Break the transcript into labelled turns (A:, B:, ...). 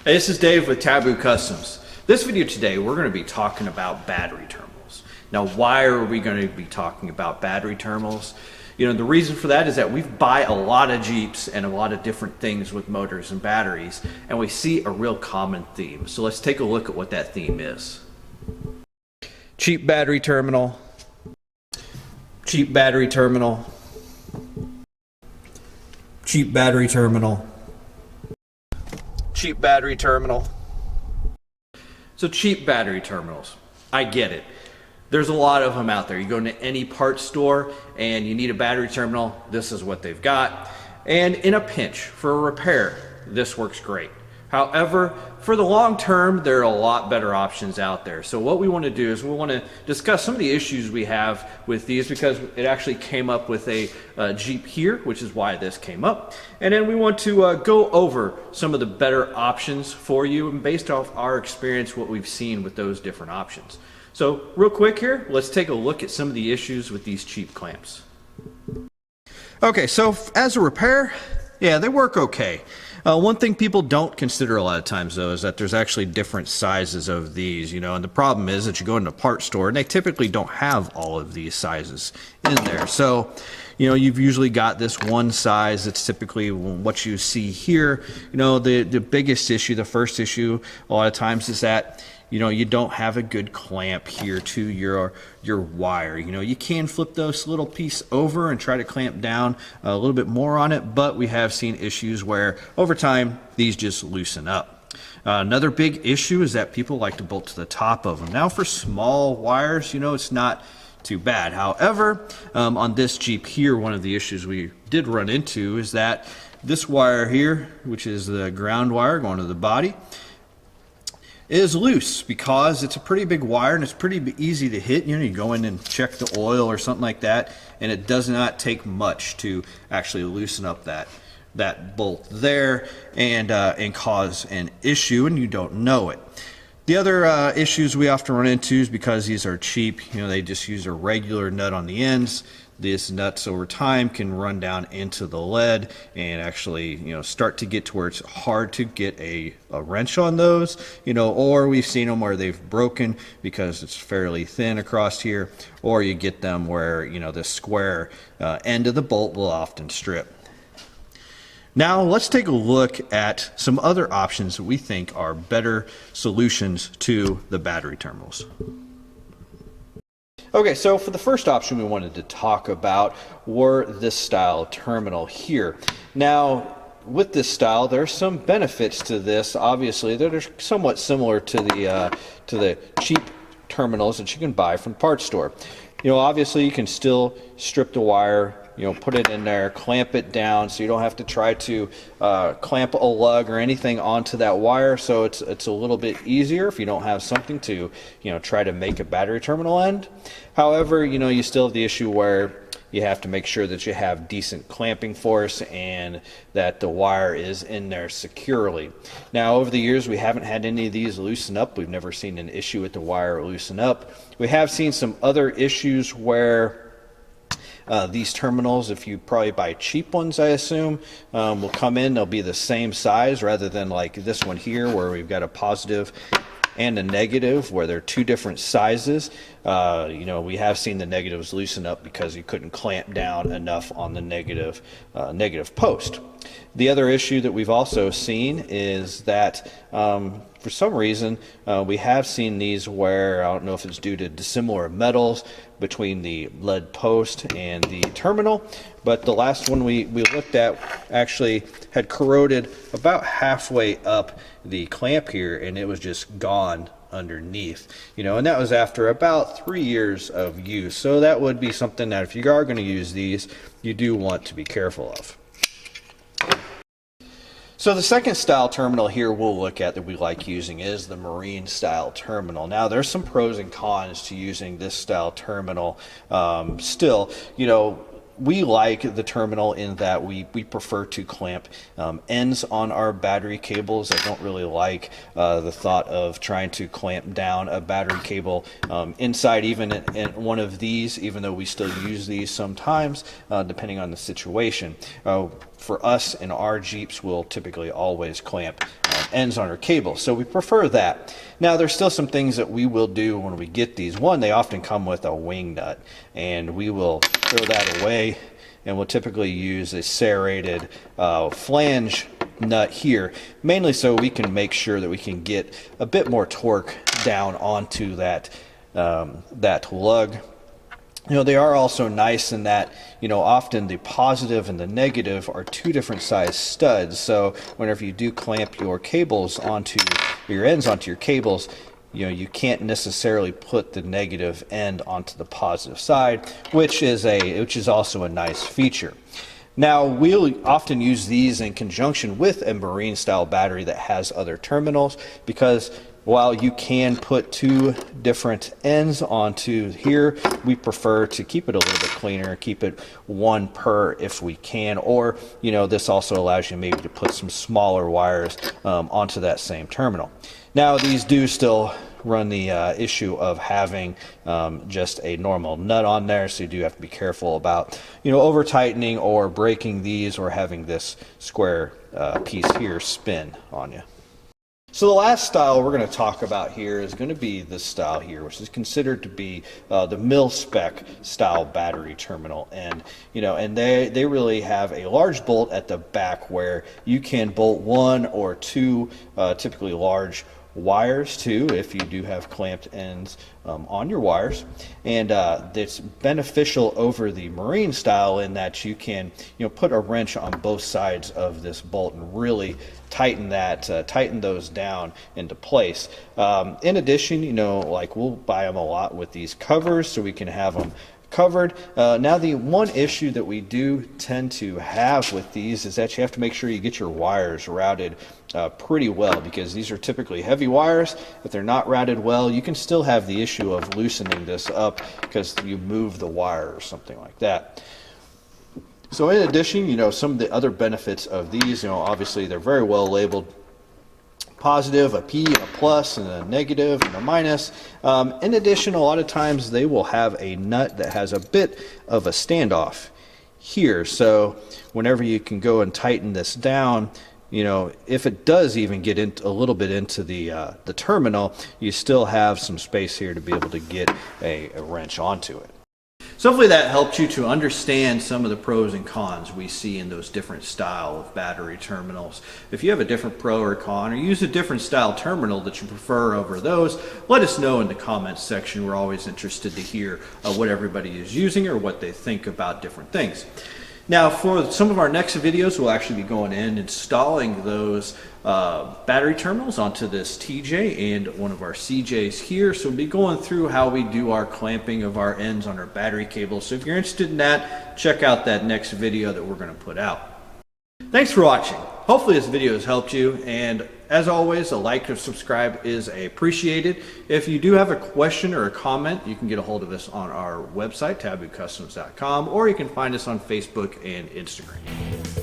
A: Hey, this is Dave with Taboo Customs. This video today, we're going to be talking about battery terminals. Now, why are we going to be talking about battery terminals? You know, the reason for that is that we buy a lot of Jeeps and a lot of different things with motors and batteries, and we see a real common theme. So let's take a look at what that theme is. Cheap battery terminal. Cheap battery terminal. Cheap battery terminal. Cheap battery terminal. So cheap battery terminals, I get it. There's a lot of them out there. You go into any parts store and you need a battery terminal, this is what they've got. And in a pinch for a repair, this works great. However, for the long term, there are a lot better options out there. So what we want to do is we want to discuss some of the issues we have with these, because it actually came up with a Jeep here, which is why this came up. And then we want to go over some of the better options for you, and based off our experience, what we've seen with those different options. So real quick here, let's take a look at some of the issues with these cheap clamps. Okay, so as a repair, yeah, they work okay. One thing people don't consider a lot of times, though, is that there's actually different sizes of these, and the problem is that you go into a parts store and they typically don't have all of these sizes in there. So, you've usually got this one size that's typically what you see here. The biggest issue, the first issue, a lot of times is that you don't have a good clamp here to your wire. You can flip those little piece over and try to clamp down a little bit more on it, but we have seen issues where over time these just loosen up. Another big issue is that people like to bolt to the top of them. Now for small wires, it's not too bad. However, on this Jeep here, one of the issues we did run into is that this wire here, which is the ground wire going to the body, is loose because it's a pretty big wire and it's pretty easy to hit. You go in and check the oil or something like that, and it does not take much to actually loosen up that bolt there and cause an issue, and you don't know it. The other issues we often run into is because these are cheap, they just use a regular nut on the ends. These nuts over time can run down into the lead and actually, start to get to where it's hard to get a wrench on those, or we've seen them where they've broken because it's fairly thin across here, or you get them where, the square end of the bolt will often strip. Now let's take a look at some other options that we think are better solutions to the battery terminals. Okay, so for the first option we wanted to talk about were this style terminal here. Now, with this style, there's some benefits to this. Obviously, they're somewhat similar to the cheap terminals that you can buy from the parts store. Obviously, you can still strip the wire, put it in there, clamp it down, so you don't have to try to clamp a lug or anything onto that wire. So it's a little bit easier if you don't have something to try to make a battery terminal end. However, you still have the issue where you have to make sure that you have decent clamping force and that the wire is in there securely. Now, over the years, we haven't had any of these loosen up. We've never seen an issue with the wire loosen up. We have seen some other issues where these terminals, if you probably buy cheap ones, I assume, will come in, they'll be the same size rather than like this one here where we've got a positive and a negative where they're two different sizes. We have seen the negatives loosen up because you couldn't clamp down enough on the negative post. The other issue that we've also seen is that for some reason we have seen these where, I don't know if it's due to dissimilar metals between the lead post and the terminal, but the last one we looked at actually had corroded about halfway up the clamp here, and it was just gone underneath, and that was after about 3 years of use. So that would be something that if you are going to use these, you do want to be careful of. So the second style terminal here we'll look at that we like using is the marine style terminal. Now there's some pros and cons to using this style terminal. Still,
B: we like the terminal in that we prefer to clamp ends on our battery cables. I don't really like the thought of trying to clamp down a battery cable inside even in one of these, even though we still use these sometimes depending on the situation. For us in our Jeeps, we'll typically always clamp ends on our cables, so we prefer that. Now there's still some things that we will do when we get these. One, they often come with a wing nut, and we will throw that away, and we'll typically use a serrated flange nut here, mainly so we can make sure that we can get a bit more torque down onto that that lug. You know, they are also nice in that, you know, often the positive and the negative are two different size studs. So whenever you do clamp your cables onto your ends onto your cables, you know, you can't necessarily put the negative end onto the positive side, which is also a nice feature. Now, we'll often use these in conjunction with a marine style battery that has other terminals, because while you can put two different ends onto here, we prefer to keep it a little bit cleaner, keep it one per if we can, or, you know, this also allows you maybe to put some smaller wires onto that same terminal. Now, these do still run the issue of having just a normal nut on there, so you do have to be careful about, you know, over tightening or breaking these, or having this square piece here spin on you. So the last style we're going to talk about here is going to be this style here, which is considered to be the MilSpec style battery terminal. And you know, and they really have a large bolt at the back where you can bolt one or two typically large wires too, if you do have clamped ends on your wires. And it's beneficial over the marine style in that you can, you know, put a wrench on both sides of this bolt and really tighten those down into place. In addition, you know, like we'll buy them a lot with these covers, so we can have them covered. Now, the one issue that we do tend to have with these is that you have to make sure you get your wires routed pretty well, because these are typically heavy wires. If they're not routed well, you can still have the issue of loosening this up because you move the wire or something like that. So in addition, you know, some of the other benefits of these, you know, obviously they're very well labeled. Positive, a P, and a plus, and a negative, and a minus. In addition, a lot of times they will have a nut that has a bit of a standoff here. So whenever you can go and tighten this down, you know, if it does even get a little bit into the terminal, you still have some space here to be able to get a wrench onto it.
A: So hopefully that helped you to understand some of the pros and cons we see in those different style of battery terminals. If you have a different pro or con, or use a different style terminal that you prefer over those, let us know in the comments section. We're always interested to hear what everybody is using or what they think about different things. Now, for some of our next videos, we'll actually be going in and installing those battery terminals onto this TJ and one of our CJs here. So we'll be going through how we do our clamping of our ends on our battery cables. So if you're interested in that, check out that next video that we're going to put out. Thanks for watching. Hopefully this video has helped you, and as always, a like or subscribe is appreciated. If you do have a question or a comment, you can get a hold of us on our website, taboocustoms.com, or you can find us on Facebook and Instagram.